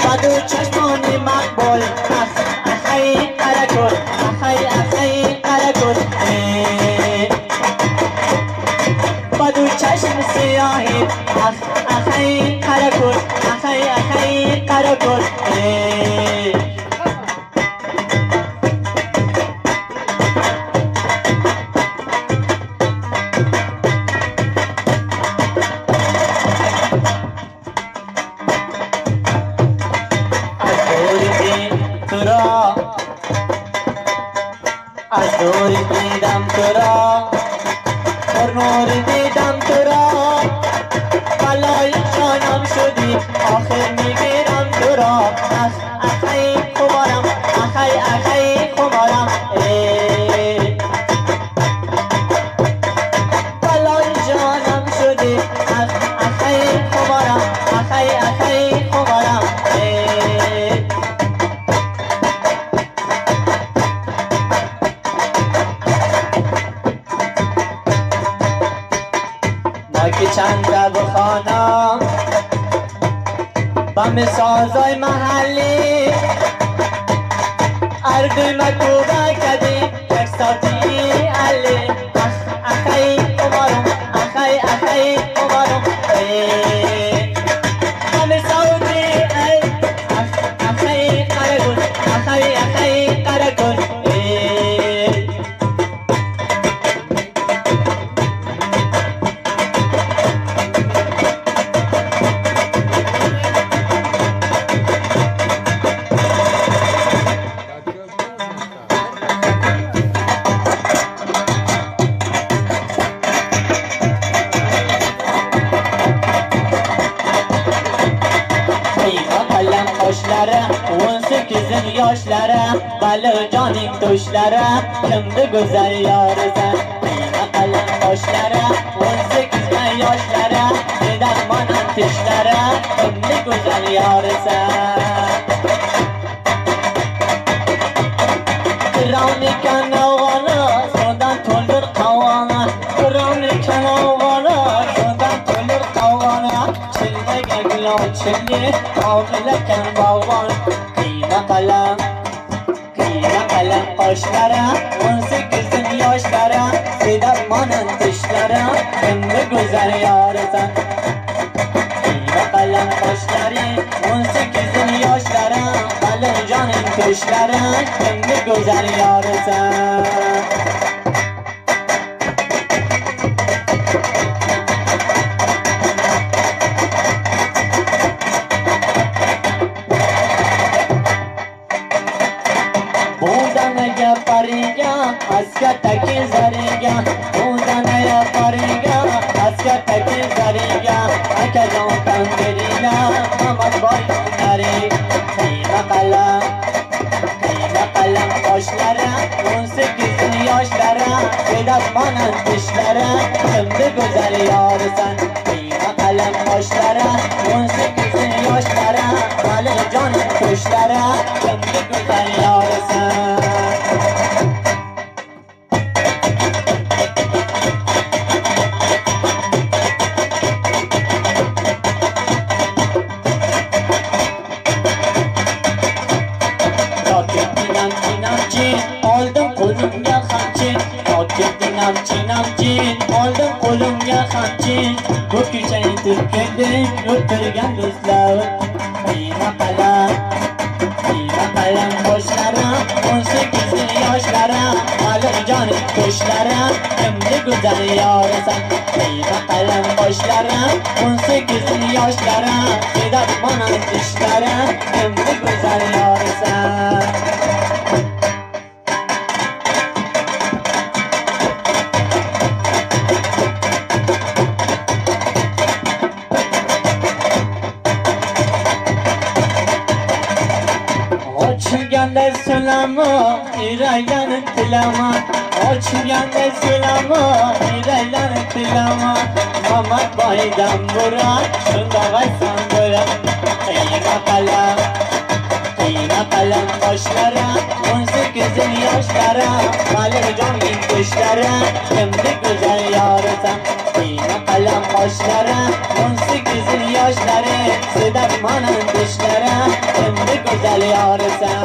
بدو چشمانی مقبول اخی قرکل اخی قرکل بدو چشم سیاهی اخی قرکل اخی قرکل از دور دیدم تو را پر نور دیدم تو را بلای جانم شدی آخر میگیرم تو را اخی خمارم اخی خمارم بلای جانم شدی اخی خمارم اخی خمارم که چند بخوانم بم سازای محلی اردوی مکوبه کدی یک ساتی علی اخی امارم اخی امارم بم سازی ای اخی قرگون اخی قرگون اون سکزin yaşlara balı canik tuşlara kimdi güzel yarıza yine kalem boşlara 18 yaşlara derman ateşlere kimdi güzel yarıza Kırani kanavana sondan tolur kavana Kırani kanavana sondan tolur kavana Çille gegla çille avleken bavan Kıyma kalem hoşlara 18 yaşlara Sidermanın dişlara Kimdi güzel yarıza Kıyma kalem hoşları 18 yaşlara Alın canın kuşlara Kimdi güzel yarıza Askataki zariga, uzanaya pariga, askataki zariga, akajon tangerina, mamat boy nari, kıyma kalem boşlara, 18 yaşlara, Sidermanın dişlara, kimdi güzel yarısan, kıyma kalem boşlara, 18 yaşlara, alır canın kuşlara, kimdi güzel yarısan. Aldım kolumga xamchin namchin oldim qo'limga xamchin bu ko'chani turgandim o'tirgan do'stlar kiyma qalam boshlari 18 yoshlari hali jonim ko'shlari kimdi go'zal yorasan kiyma qalam boshlari 18 yoshlari Sidermanın dişlari kimdi go'zal yorasan Açganda sulama, iraylanı tilama Açganda sulama, iraylanı tilama Mamat baydan bura, şunda baysan bura Kıyma kalem başlara 18 yaşlara Alır canın kuşlara Kimdi güzel yarısan Kıyma kalem başlara 18 yaşlara Sidermanın dişlara güzel yar sen.